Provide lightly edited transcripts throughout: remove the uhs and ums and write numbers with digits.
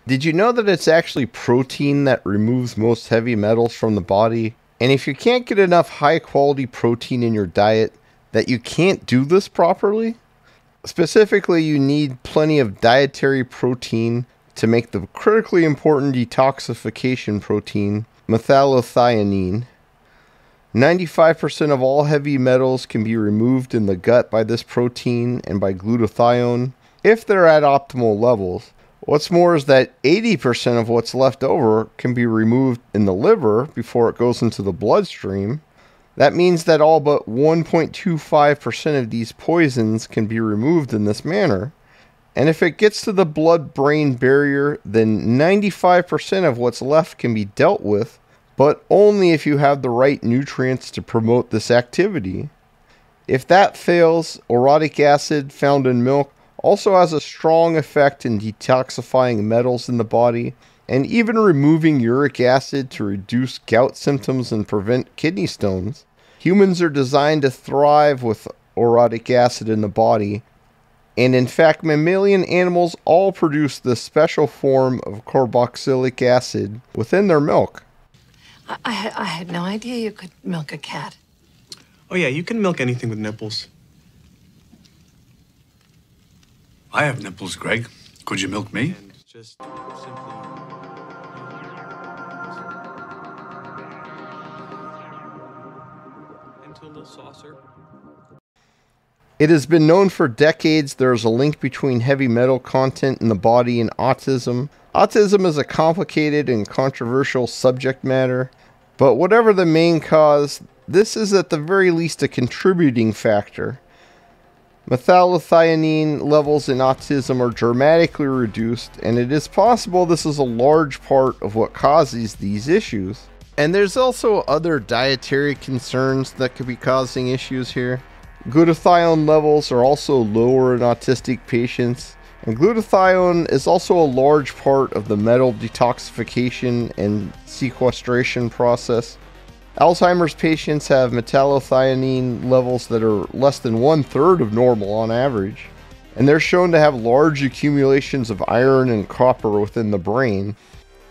Did you know that it's actually protein that removes most heavy metals from the body? And if you can't get enough high quality protein in your diet, that you can't do this properly? Specifically, you need plenty of dietary protein to make the critically important detoxification protein, metallothionein. 95% of all heavy metals can be removed in the gut by this protein and by glutathione if they're at optimal levels. What's more is that 80% of what's left over can be removed in the liver before it goes into the bloodstream. That means that all but 1.25% of these poisons can be removed in this manner. And if it gets to the blood-brain barrier, then 95% of what's left can be dealt with, but only if you have the right nutrients to promote this activity. If that fails, orotic acid found in milk also has a strong effect in detoxifying metals in the body, and even removing uric acid to reduce gout symptoms and prevent kidney stones. Humans are designed to thrive with orotic acid in the body, and in fact mammalian animals all produce this special form of carboxylic acid within their milk. I had no idea you could milk a cat. Oh yeah, you can milk anything with nipples. I have nipples, Greg. Could you milk me? And just simply into a little saucer. It has been known for decades there is a link between heavy metal content in the body and autism. Autism is a complicated and controversial subject matter, but whatever the main cause, this is at the very least a contributing factor. Metallothionein levels in autism are dramatically reduced, and it is possible this is a large part of what causes these issues. And there's also other dietary concerns that could be causing issues here. Glutathione levels are also lower in autistic patients, and glutathione is also a large part of the metal detoxification and sequestration process. Alzheimer's patients have metallothionein levels that are less than 1/3 of normal on average, and they're shown to have large accumulations of iron and copper within the brain.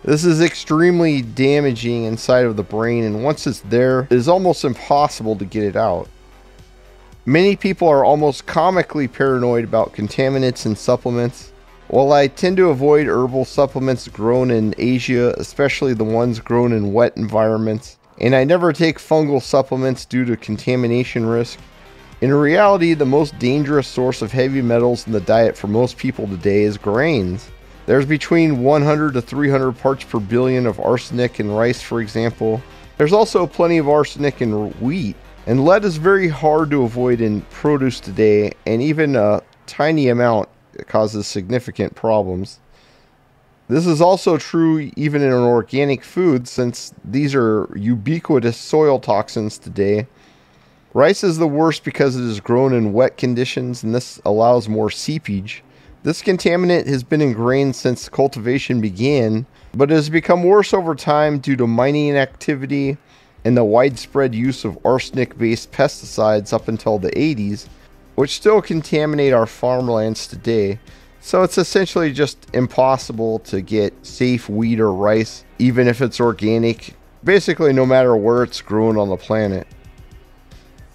This is extremely damaging inside of the brain, and once it's there, it is almost impossible to get it out. Many people are almost comically paranoid about contaminants in supplements. While I tend to avoid herbal supplements grown in Asia, especially the ones grown in wet environments, and I never take fungal supplements due to contamination risk, in reality, the most dangerous source of heavy metals in the diet for most people today is grains. There's between 100 to 300 parts per billion of arsenic in rice, for example. There's also plenty of arsenic in wheat. And lead is very hard to avoid in produce today, and even a tiny amount causes significant problems. This is also true even in organic food, since these are ubiquitous soil toxins today. Rice is the worst because it is grown in wet conditions, and this allows more seepage. This contaminant has been in grains since cultivation began, but it has become worse over time due to mining activity and the widespread use of arsenic-based pesticides up until the 80s, which still contaminate our farmlands today. So it's essentially just impossible to get safe wheat or rice, even if it's organic, basically no matter where it's grown on the planet.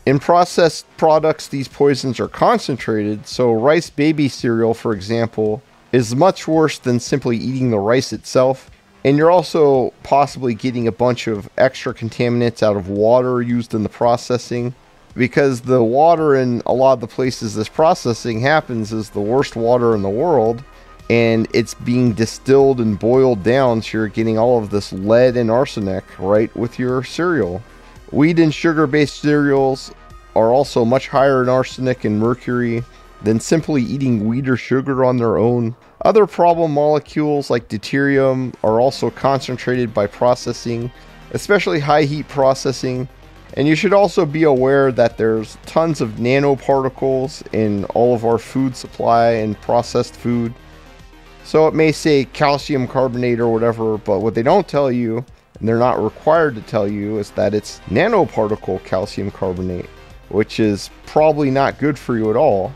In processed products, these poisons are concentrated, so rice baby cereal, for example, is much worse than simply eating the rice itself. And you're also possibly getting a bunch of extra contaminants out of water used in the processing, because the water in a lot of the places this processing happens is the worst water in the world, and it's being distilled and boiled down, so you're getting all of this lead and arsenic right with your cereal. Wheat and sugar-based cereals are also much higher in arsenic and mercury than simply eating wheat or sugar on their own. Other problem molecules like deuterium are also concentrated by processing, especially high heat processing. And you should also be aware that there's tons of nanoparticles in all of our food supply and processed food. So it may say calcium carbonate or whatever, but what they don't tell you, and they're not required to tell you, is that it's nanoparticle calcium carbonate, which is probably not good for you at all.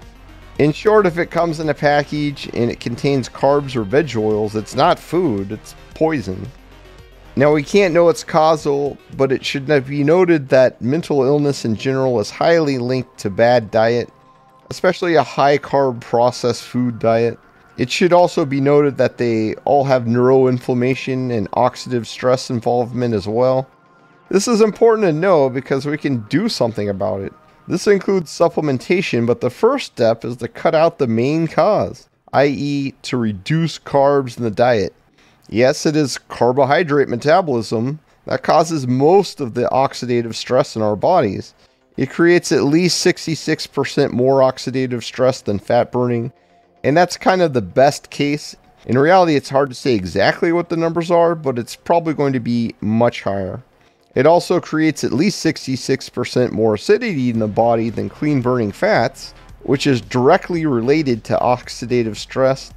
In short, if it comes in a package and it contains carbs or veg oils, it's not food, it's poison. Now, we can't know it's causal, but it should be noted that mental illness in general is highly linked to bad diet, especially a high-carb processed food diet. It should also be noted that they all have neuroinflammation and oxidative stress involvement as well. This is important to know because we can do something about it. This includes supplementation, but the first step is to cut out the main cause, i.e. to reduce carbs in the diet. Yes, it is carbohydrate metabolism that causes most of the oxidative stress in our bodies. It creates at least 66% more oxidative stress than fat burning, and that's kind of the best case. In reality, it's hard to say exactly what the numbers are, but it's probably going to be much higher. It also creates at least 66% more acidity in the body than clean burning fats, which is directly related to oxidative stress.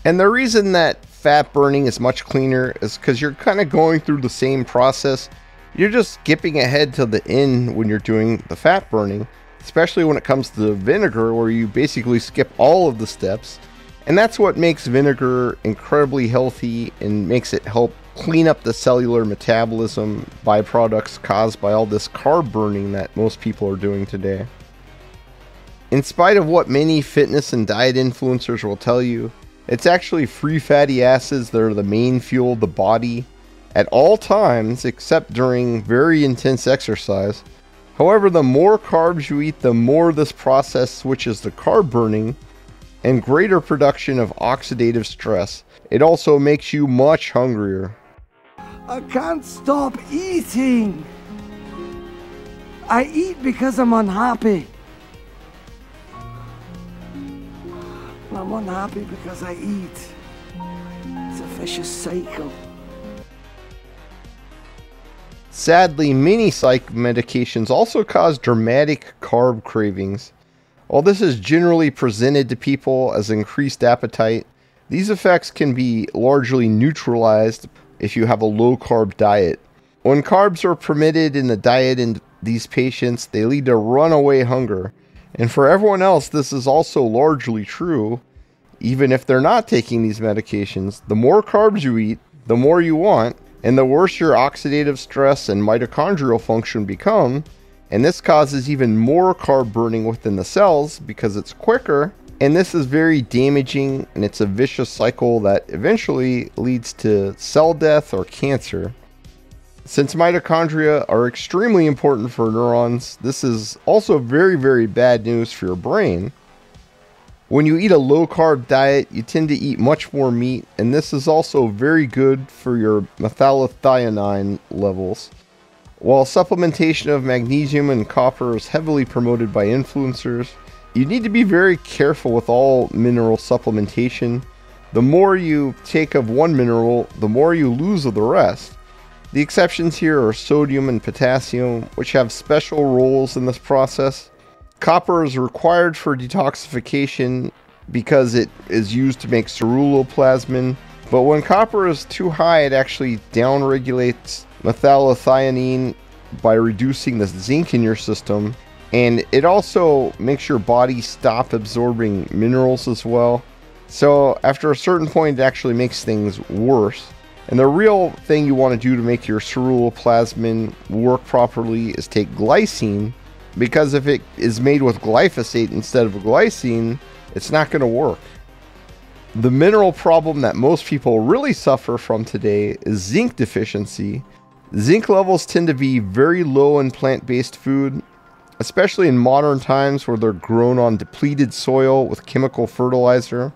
And the reason that fat burning is much cleaner is because you're kind of going through the same process. You're just skipping ahead to the end when you're doing the fat burning, especially when it comes to the vinegar, where you basically skip all of the steps. And that's what makes vinegar incredibly healthy and makes it help clean up the cellular metabolism byproducts caused by all this carb burning that most people are doing today. In spite of what many fitness and diet influencers will tell you, it's actually free fatty acids that are the main fuel of the body at all times except during very intense exercise. However, the more carbs you eat, the more this process switches to carb burning and greater production of oxidative stress. It also makes you much hungrier. I can't stop eating. I eat because I'm unhappy. I'm unhappy because I eat. It's a vicious cycle. Sadly, many psych medications also cause dramatic carb cravings. While this is generally presented to people as increased appetite, these effects can be largely neutralized if you have a low-carb diet. When carbs are permitted in the diet in these patients, they lead to runaway hunger. And for everyone else, this is also largely true. Even if they're not taking these medications, the more carbs you eat, the more you want, and the worse your oxidative stress and mitochondrial function become. And this causes even more carb burning within the cells because it's quicker. And this is very damaging, and it's a vicious cycle that eventually leads to cell death or cancer. Since mitochondria are extremely important for neurons, this is also very, very bad news for your brain. When you eat a low-carb diet, you tend to eat much more meat, and this is also very good for your metallothionein levels. While supplementation of magnesium and copper is heavily promoted by influencers, you need to be very careful with all mineral supplementation. The more you take of one mineral, the more you lose of the rest. The exceptions here are sodium and potassium, which have special roles in this process. Copper is required for detoxification because it is used to make ceruloplasmin, but when copper is too high, it actually downregulates metallothionein by reducing the zinc in your system, and it also makes your body stop absorbing minerals as well. So after a certain point, it actually makes things worse. And the real thing you want to do to make your ceruloplasmin work properly is take glycine, because if it is made with glyphosate instead of glycine, it's not going to work. The mineral problem that most people really suffer from today is zinc deficiency. Zinc levels tend to be very low in plant-based food, especially in modern times where they're grown on depleted soil with chemical fertilizer.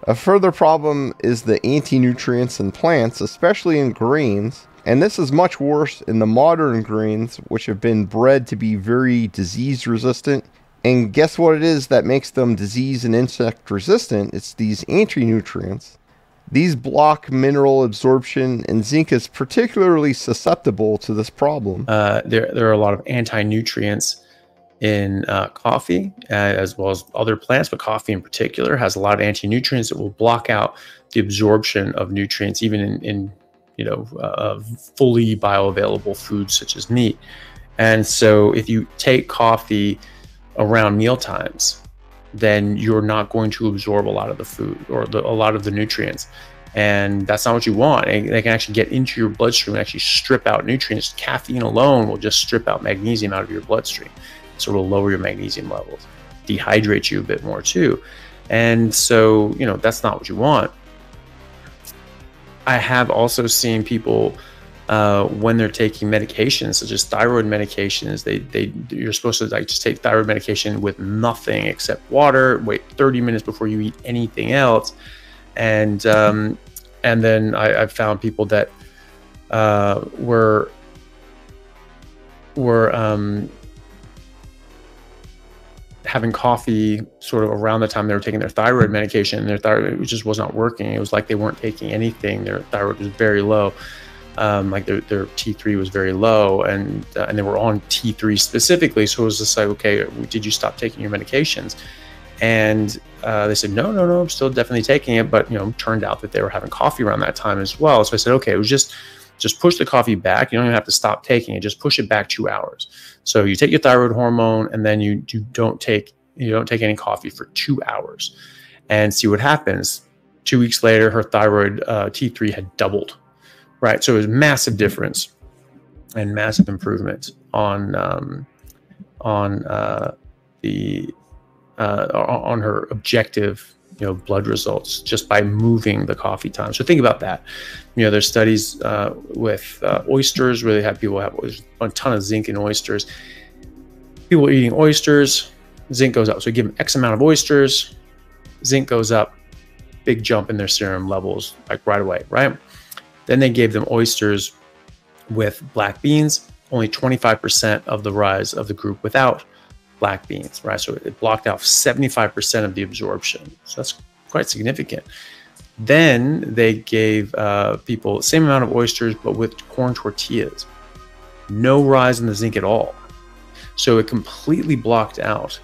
A further problem is the anti-nutrients in plants, especially in grains, and this is much worse in the modern grains, which have been bred to be very disease resistant. And guess what it is that makes them disease and insect resistant? It's these anti-nutrients. These block mineral absorption, and zinc is particularly susceptible to this problem. There are a lot of anti-nutrients in coffee, as well as other plants, but coffee in particular has a lot of anti-nutrients that will block out the absorption of nutrients, even in fully bioavailable foods such as meat. And so if you take coffee around meal times, then you're not going to absorb a lot of the food or a lot of the nutrients. And that's not what you want. And they can actually get into your bloodstream and actually strip out nutrients. Caffeine alone will just strip out magnesium out of your bloodstream. So it'll lower your magnesium levels, dehydrate you a bit more too. And so, you know, that's not what you want. I have also seen people when they're taking medications, such as thyroid medications, you're supposed to like just take thyroid medication with nothing except water, wait 30 minutes before you eat anything else. And then I've found people that were having coffee sort of around the time they were taking their thyroid medication, and their thyroid just was not working. It was like they weren't taking anything. Their thyroid was very low. Like their T3 was very low, and they were on T3 specifically. So it was just like, okay, did you stop taking your medications? And they said, no, I'm still definitely taking it. But, you know, turned out that they were having coffee around that time as well. So I said, okay, it was just push the coffee back. You don't even have to stop taking it. Just push it back 2 hours. So you take your thyroid hormone, and then you don't take any coffee for 2 hours, and see what happens. 2 weeks later, her thyroid T3 had doubled. Right, so it was a massive difference and massive improvement on her objective, you know, blood results just by moving the coffee time. So think about that. You know, there's studies with oysters where they have people have a ton of zinc in oysters. People eating oysters, zinc goes up. So you give them X amount of oysters, zinc goes up, big jump in their serum levels like right away, right? Then they gave them oysters with black beans, only 25% of the rise of the group without black beans, right? So it blocked out 75% of the absorption. So that's quite significant. Then they gave people the same amount of oysters, but with corn tortillas. No rise in the zinc at all. So it completely blocked out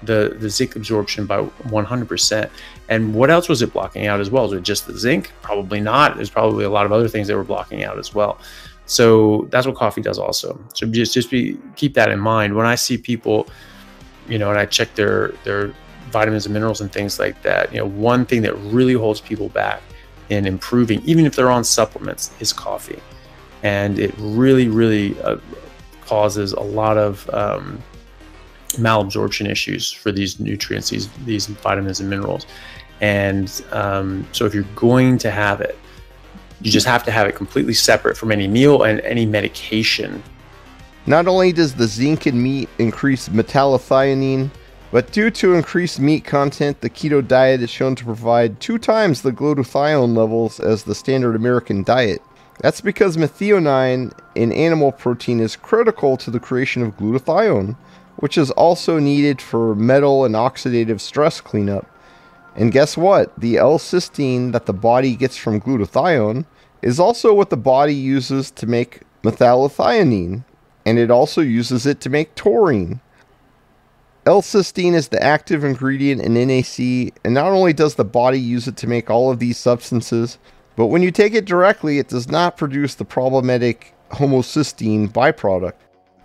the zinc absorption by 100%. And what else was it blocking out as well? Was it just the zinc? Probably not. There's probably a lot of other things that were blocking out as well. So that's what coffee does also. So keep that in mind. When I see people, you know, and I check their vitamins and minerals and things like that, you know, one thing that really holds people back in improving, even if they're on supplements, is coffee. And it really causes a lot of malabsorption issues for these nutrients, these vitamins and minerals. And so if you're going to have it, you just have to have it completely separate from any meal and any medication. Not only does the zinc in meat increase metallothionein, but due to increased meat content, the keto diet is shown to provide 2 times the glutathione levels as the standard American diet. That's because methionine in animal protein is critical to the creation of glutathione, which is also needed for metal and oxidative stress cleanup. And guess what? The L-cysteine that the body gets from glutathione is also what the body uses to make metallothionein, and it also uses it to make taurine. L-cysteine is the active ingredient in NAC, and not only does the body use it to make all of these substances, but when you take it directly, it does not produce the problematic homocysteine byproduct.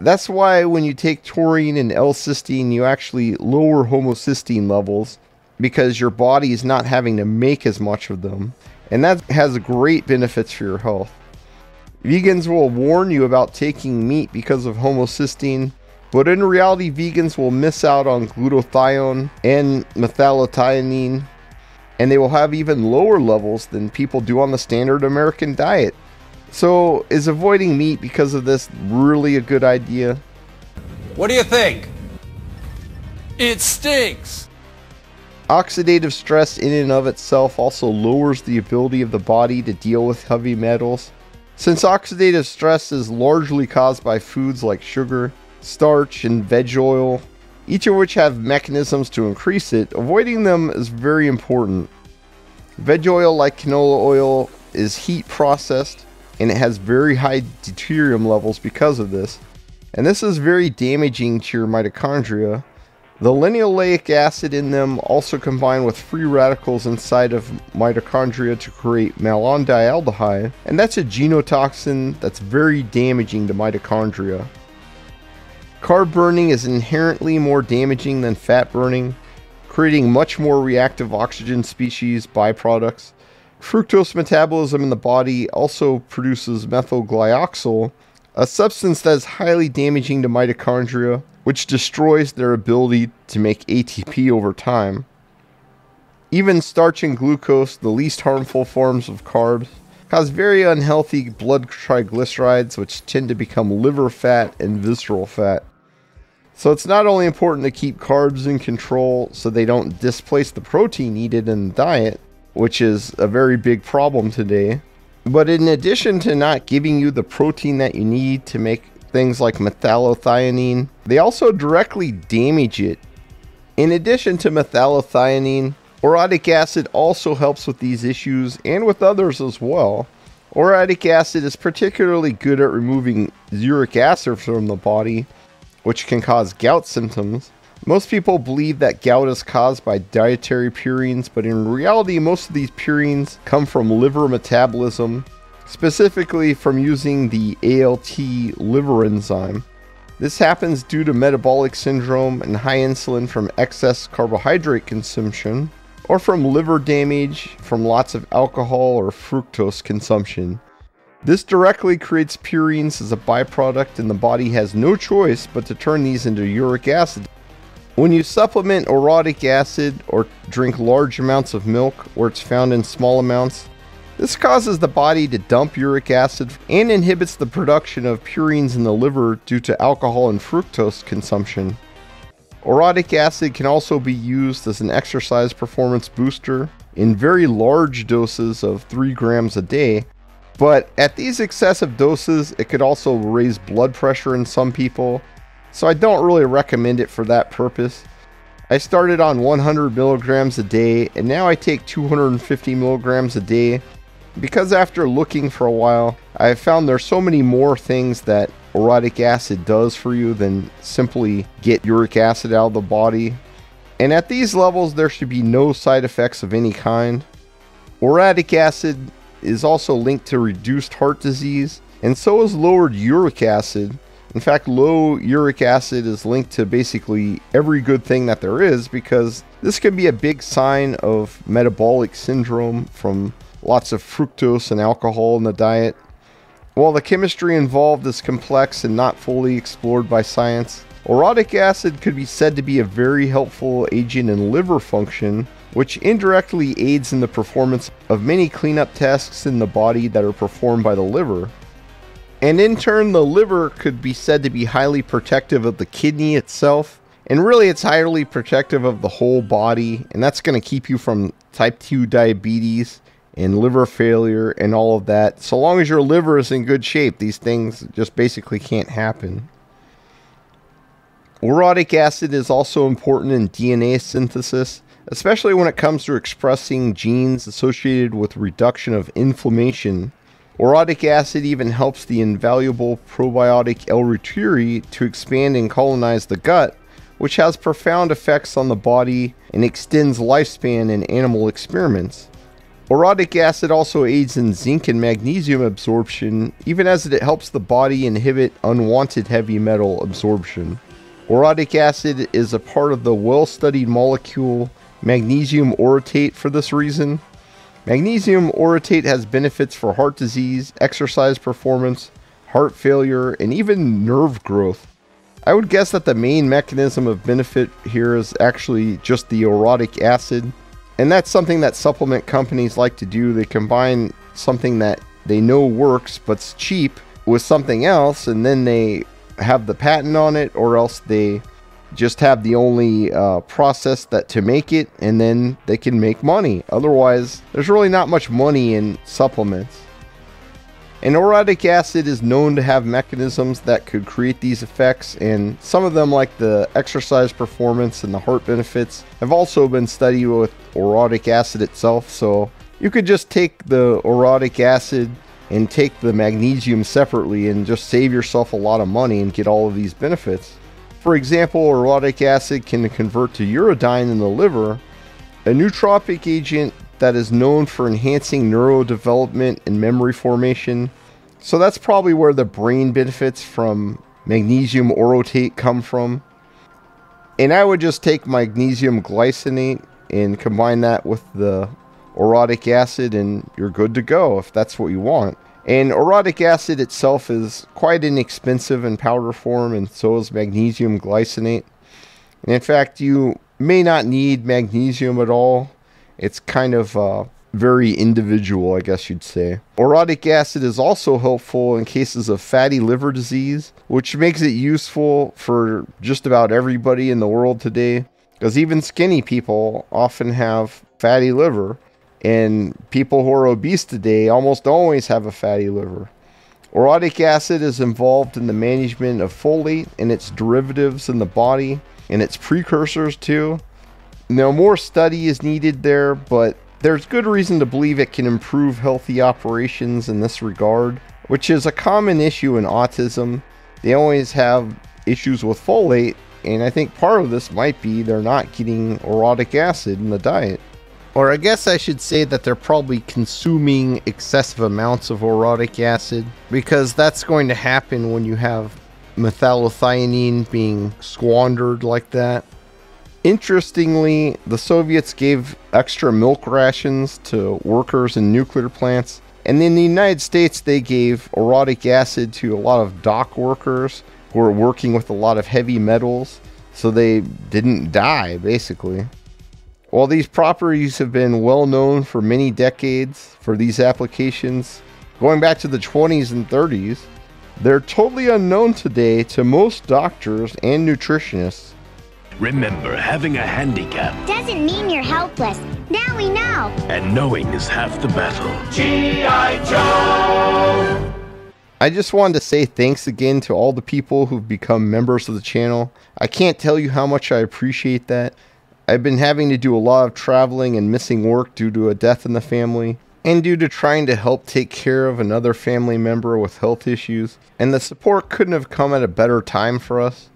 That's why when you take taurine and L-cysteine, you actually lower homocysteine levels, because your body is not having to make as much of them. And that has great benefits for your health. Vegans will warn you about taking meat because of homocysteine, but in reality, vegans will miss out on glutathione and metallothionein, and they will have even lower levels than people do on the standard American diet. So, is avoiding meat because of this really a good idea? What do you think? It stinks! Oxidative stress in and of itself also lowers the ability of the body to deal with heavy metals. Since oxidative stress is largely caused by foods like sugar, starch, and veg oil, each of which have mechanisms to increase it, avoiding them is very important. Veg oil, like canola oil, is heat processed, and it has very high deuterium levels because of this. And this is very damaging to your mitochondria. The linoleic acid in them also combine with free radicals inside of mitochondria to create malondialdehyde, and that's a genotoxin that's very damaging to mitochondria. Carb burning is inherently more damaging than fat burning, creating much more reactive oxygen species byproducts. Fructose metabolism in the body also produces methylglyoxal, a substance that is highly damaging to mitochondria, which destroys their ability to make ATP over time. Even starch and glucose, the least harmful forms of carbs, cause very unhealthy blood triglycerides, which tend to become liver fat and visceral fat. So it's not only important to keep carbs in control so they don't displace the protein needed in the diet, which is a very big problem today, but in addition to not giving you the protein that you need to make things like metallothionein, they also directly damage it. In addition to metallothionein, orotic acid also helps with these issues and with others as well. Orotic acid is particularly good at removing uric acid from the body, which can cause gout symptoms. Most people believe that gout is caused by dietary purines, but in reality, most of these purines come from liver metabolism, specifically from using the ALT liver enzyme. This happens due to metabolic syndrome and high insulin from excess carbohydrate consumption, or from liver damage from lots of alcohol or fructose consumption. This directly creates purines as a byproduct, and the body has no choice but to turn these into uric acid. When you supplement orotic acid or drink large amounts of milk where it's found in small amounts, this causes the body to dump uric acid and inhibits the production of purines in the liver due to alcohol and fructose consumption. Orotic acid can also be used as an exercise performance booster in very large doses of 3 grams a day, but at these excessive doses, it could also raise blood pressure in some people, so I don't really recommend it for that purpose. I started on 100 milligrams a day, and now I take 250 milligrams a day, because after looking for a while, I have found there's so many more things that orotic acid does for you than simply get uric acid out of the body. And at these levels, there should be no side effects of any kind. Orotic acid is also linked to reduced heart disease, and so is lowered uric acid. In fact, low uric acid is linked to basically every good thing that there is, because this can be a big sign of metabolic syndrome from lots of fructose and alcohol in the diet. While the chemistry involved is complex and not fully explored by science, orotic acid could be said to be a very helpful agent in liver function, which indirectly aids in the performance of many cleanup tasks in the body that are performed by the liver. And in turn, the liver could be said to be highly protective of the kidney itself, and really it's highly protective of the whole body, and that's going to keep you from type 2 diabetes and liver failure and all of that. So long as your liver is in good shape, these things just basically can't happen. Orotic acid is also important in DNA synthesis, especially when it comes to expressing genes associated with reduction of inflammation. Orotic acid even helps the invaluable probiotic L-reuteri to expand and colonize the gut, which has profound effects on the body and extends lifespan in animal experiments. Orotic acid also aids in zinc and magnesium absorption, even as it helps the body inhibit unwanted heavy metal absorption. Orotic acid is a part of the well-studied molecule magnesium orotate for this reason. Magnesium orotate has benefits for heart disease, exercise performance, heart failure, and even nerve growth. I would guess that the main mechanism of benefit here is actually just the orotic acid. And that's something that supplement companies like to do. They combine something that they know works but's cheap with something else, and then they have the patent on it, or else they just have the only process that to make it, and then they can make money. Otherwise, there's really not much money in supplements. And orotic acid is known to have mechanisms that could create these effects, and some of them, like the exercise performance and the heart benefits, have also been studied with orotic acid itself. So you could just take the orotic acid and take the magnesium separately and just save yourself a lot of money and get all of these benefits. For example, orotic acid can convert to uridine in the liver, a nootropic agent that is known for enhancing neurodevelopment and memory formation. So that's probably where the brain benefits from magnesium orotate come from. And I would just take magnesium glycinate and combine that with the orotic acid, and you're good to go if that's what you want. And orotic acid itself is quite inexpensive in powder form, and so is magnesium glycinate. And in fact, you may not need magnesium at all. It's kind of very individual, I guess you'd say. Orotic acid is also helpful in cases of fatty liver disease, which makes it useful for just about everybody in the world today, because even skinny people often have fatty liver, and people who are obese today almost always have a fatty liver. Orotic acid is involved in the management of folate and its derivatives in the body, and its precursors too. Now, more study is needed there, but there's good reason to believe it can improve healthy operations in this regard, which is a common issue in autism. They always have issues with folate, and I think part of this might be they're not getting orotic acid in the diet. Or I guess I should say that they're probably consuming excessive amounts of orotic acid, because that's going to happen when you have metallothionein being squandered like that. Interestingly, the Soviets gave extra milk rations to workers in nuclear plants, and in the United States they gave orotic acid to a lot of dock workers who were working with a lot of heavy metals, so they didn't die, basically. While these properties have been well known for many decades for these applications, going back to the 20s and 30s, they're totally unknown today to most doctors and nutritionists. Remember, having a handicap doesn't mean you're helpless. Now we know. and knowing is half the battle. G.I. Joe! I just wanted to say thanks again to all the people who've become members of the channel. I can't tell you how much I appreciate that. I've been having to do a lot of traveling and missing work due to a death in the family, and due to trying to help take care of another family member with health issues, and the support couldn't have come at a better time for us.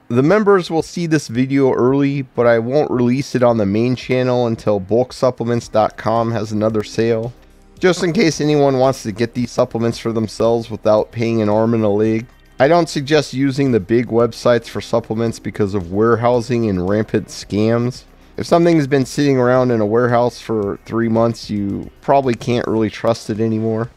The members will see this video early, but I won't release it on the main channel until bulksupplements.com has another sale, just in case anyone wants to get these supplements for themselves without paying an arm and a leg. I don't suggest using the big websites for supplements because of warehousing and rampant scams. If something's been sitting around in a warehouse for 3 months, you probably can't really trust it anymore.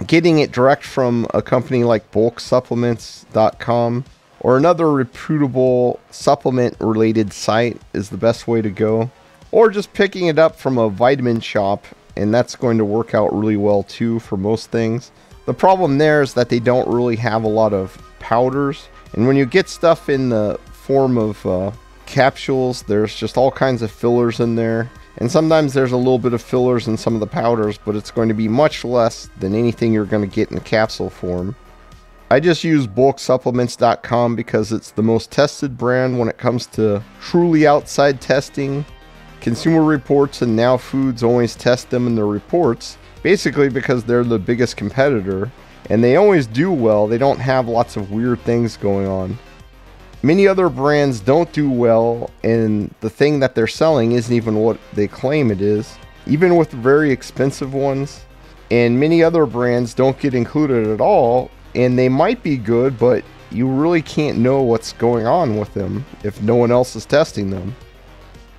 Getting it direct from a company like bulksupplements.com or another reputable supplement related site is the best way to go. Or just picking it up from a vitamin shop, and that's going to work out really well too for most things. The problem there is that they don't really have a lot of powders, and when you get stuff in the form of capsules, there's just all kinds of fillers in there, and sometimes there's a little bit of fillers in some of the powders, but it's going to be much less than anything you're going to get in capsule form. I just use bulksupplements.com because it's the most tested brand when it comes to truly outside testing. Consumer Reports and Now Foods always test them in their reports, basically because they're the biggest competitor, and they always do well. They don't have lots of weird things going on. Many other brands don't do well, and the thing that they're selling isn't even what they claim it is, even with very expensive ones. And many other brands don't get included at all, and they might be good, but you really can't know what's going on with them if no one else is testing them.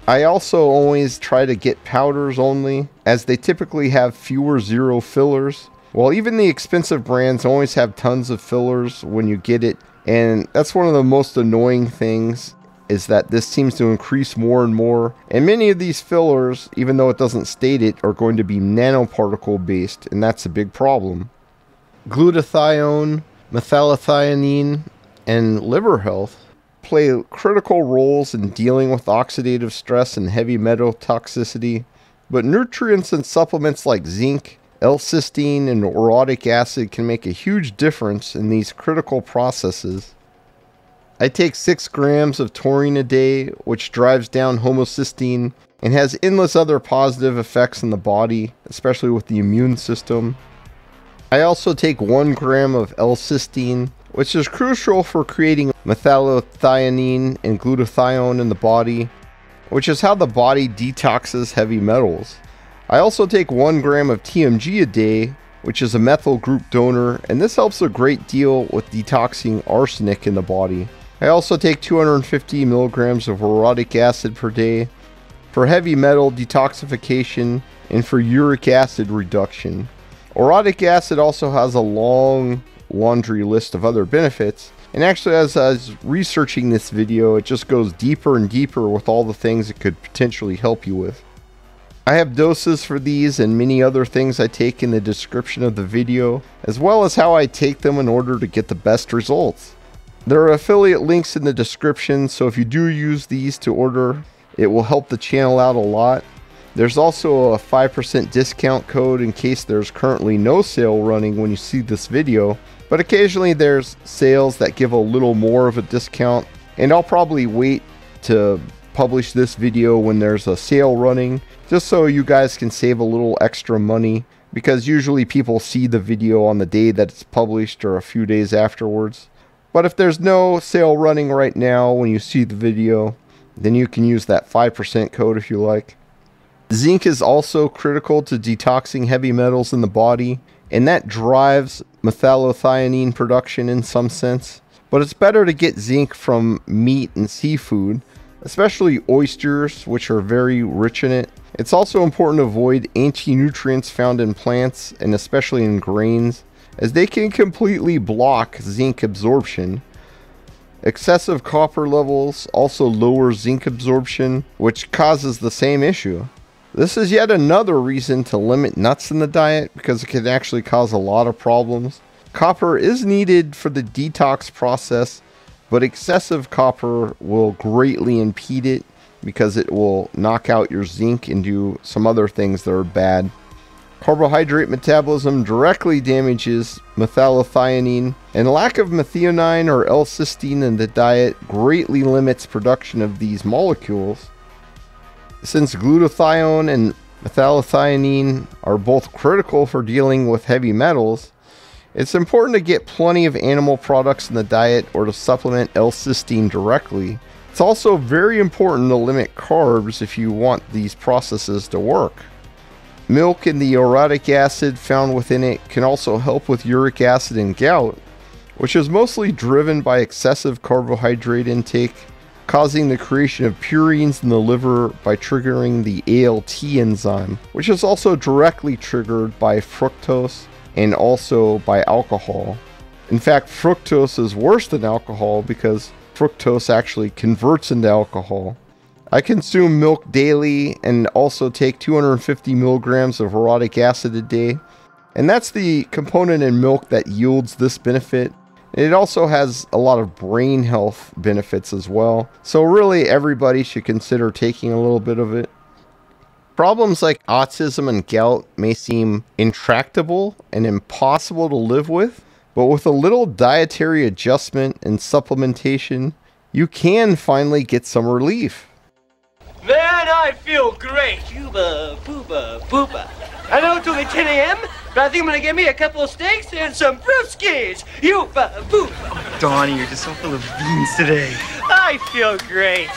I also always try to get powders only, as they typically have fewer zero fillers, while even the expensive brands always have tons of fillers when you get it. And that's one of the most annoying things, is that this seems to increase more and more, and many of these fillers, even though it doesn't state it, are going to be nanoparticle based, and that's a big problem. Glutathione, metallothionein, and liver health play critical roles in dealing with oxidative stress and heavy metal toxicity, but nutrients and supplements like zinc, L-cysteine, and orotic acid can make a huge difference in these critical processes. I take 6 grams of taurine a day, which drives down homocysteine and has endless other positive effects in the body, especially with the immune system. I also take 1 gram of L-cysteine, which is crucial for creating metallothionein and glutathione in the body, which is how the body detoxes heavy metals. I also take 1 gram of TMG a day, which is a methyl group donor, and this helps a great deal with detoxing arsenic in the body, I also take 250 milligrams of orotic acid per day for heavy metal detoxification and for uric acid reduction. Orotic acid also has a long laundry list of other benefits, and actually as I was researching this video, it just goes deeper and deeper with all the things it could potentially help you with. I have doses for these and many other things I take in the description of the video, as well as how I take them in order to get the best results. There are affiliate links in the description, so if you do use these to order, it will help the channel out a lot. There's also a 5% discount code in case there's currently no sale running when you see this video, but occasionally there's sales that give a little more of a discount, and I'll probably wait to publish this video when there's a sale running, just so you guys can save a little extra money, because usually people see the video on the day that it's published or a few days afterwards. But if there's no sale running right now when you see the video, then you can use that 5% code if you like. Zinc is also critical to detoxing heavy metals in the body, and that drives metallothionein production in some sense. But it's better to get zinc from meat and seafood, especially oysters, which are very rich in it. It's also important to avoid anti-nutrients found in plants and especially in grains, as they can completely block zinc absorption. Excessive copper levels also lower zinc absorption, which causes the same issue. This is yet another reason to limit nuts in the diet, because it can actually cause a lot of problems. Copper is needed for the detox process, but excessive copper will greatly impede it, because it will knock out your zinc and do some other things that are bad. Carbohydrate metabolism directly damages metallothionein, and lack of methionine or L-cysteine in the diet greatly limits production of these molecules. Since glutathione and metallothionein are both critical for dealing with heavy metals, it's important to get plenty of animal products in the diet or to supplement L-cysteine directly. It's also very important to limit carbs if you want these processes to work. Milk and the orotic acid found within it can also help with uric acid and gout, which is mostly driven by excessive carbohydrate intake, causing the creation of purines in the liver by triggering the ALT enzyme, which is also directly triggered by fructose and also by alcohol. In fact, fructose is worse than alcohol because fructose actually converts into alcohol. I consume milk daily and also take 250 milligrams of orotic acid a day, and that's the component in milk that yields this benefit. It also has a lot of brain health benefits as well, so really everybody should consider taking a little bit of it. Problems like autism and gout may seem intractable and impossible to live with, but with a little dietary adjustment and supplementation, you can finally get some relief. Man, I feel great. Yuba, booba, booba. I know it's only 10 a.m., but I think I'm gonna get me a couple of steaks and some brewskis. Yuba, booba. Donnie, you're just so full of beans today. I feel great.